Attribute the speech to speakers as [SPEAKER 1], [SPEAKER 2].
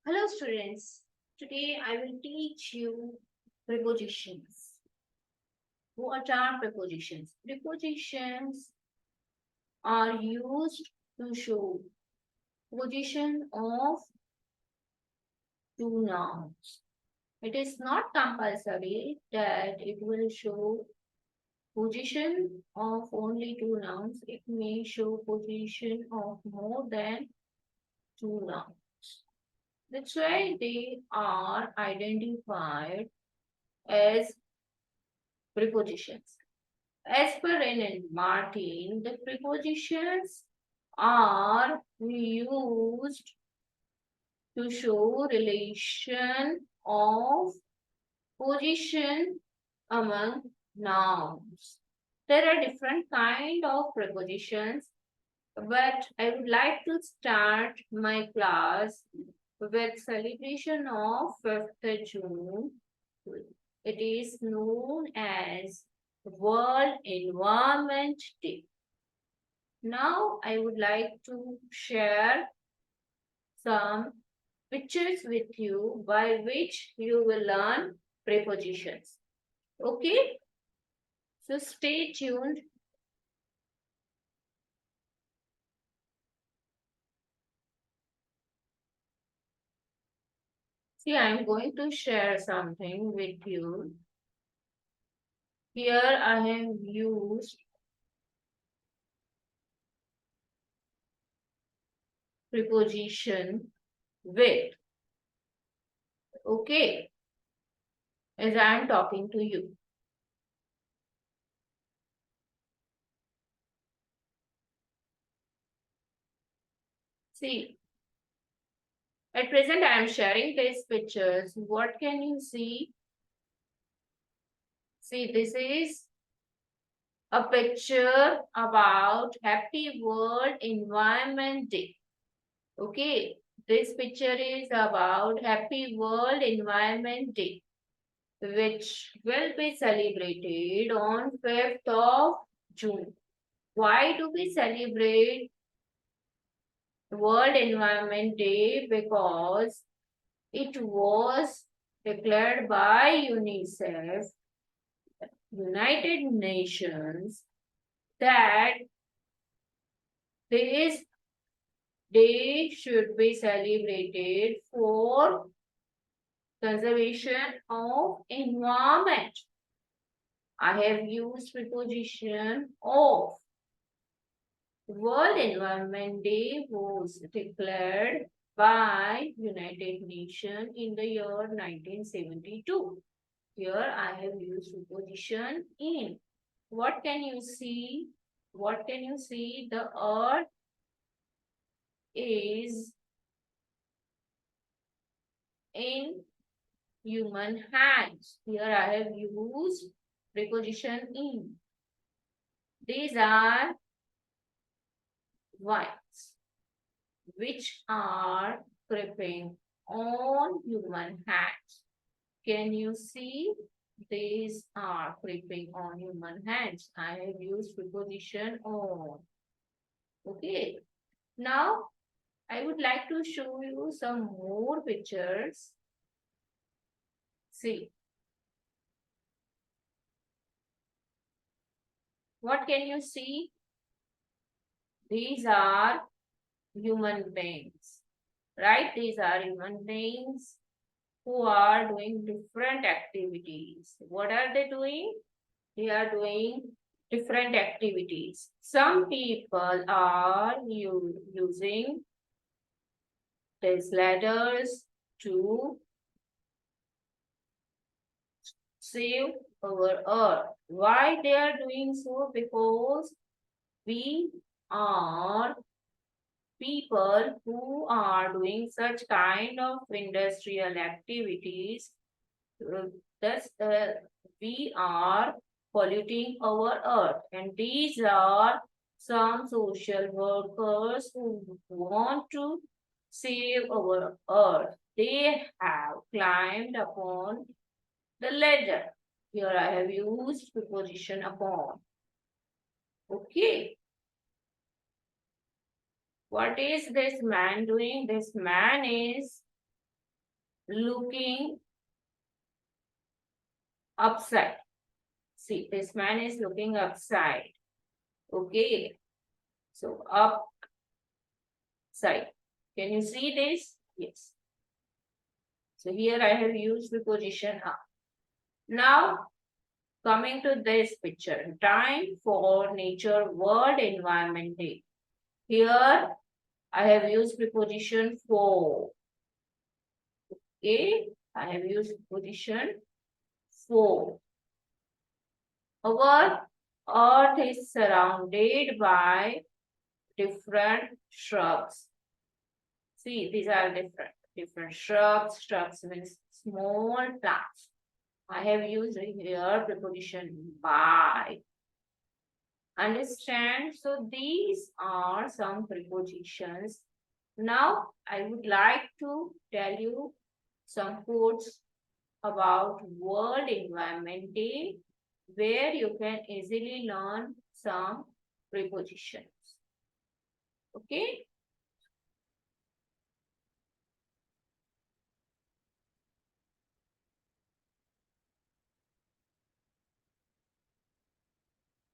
[SPEAKER 1] Hello students, today I will teach you prepositions. What are prepositions? Prepositions are used to show position of two nouns. It is not compulsory that it will show position of only two nouns. It may show position of more than two nouns. That's why they are identified as prepositions. As per N and Martin, the prepositions are used to show relation of position among nouns. There are different kind of prepositions, but I would like to start my class with celebration of 5th June. It is known as World Environment Day. Now I would like to share some pictures with you by which you will learn prepositions. Okay? So stay tuned. See, I am going to share something with you. Here I have used preposition with. Okay? As I am talking to you. See, at present I am sharing these pictures. What can you see? See, this is a picture about Happy World Environment Day. Okay, this picture is about Happy World Environment Day, which will be celebrated on 5th of June. Why do we celebrate World Environment Day? Because it was declared by UNICEF, United Nations, that this day should be celebrated for conservation of environment. I have used preposition of. World Environment Day was declared by United Nations in the year 1972. Here I have used preposition in. What can you see? What can you see? The earth is in human hands. Here I have used preposition in. These are vines which are creeping on human hands. Can you see? These are creeping on human hands. I have used preposition on. Okay. Now I would like to show you some more pictures. See, what can you see? These are human beings, right? These are human beings who are doing different activities. What are they doing? They are doing different activities. Some people are using these ladders to save our earth. Why they are doing so? Because we are people who are doing such kind of industrial activities. uh, Thus, we are polluting our earth, and these are some social workers who want to save our earth. They have climbed upon the ladder. Here I have used preposition upon. Okay. What is this man doing? This man is looking upside. See, this man is looking upside. Okay. So upside. Can you see this? Yes. So here I have used preposition up. Now coming to this picture, time for nature world environment day. Here I have used preposition for. Okay, I have used preposition for. Our earth is surrounded by different shrubs. See, these are different shrubs. Shrubs means small plants. I have used here preposition by. Understand? So these are some prepositions. Now I would like to tell you some quotes about World Environment Day where you can easily learn some prepositions. Okay?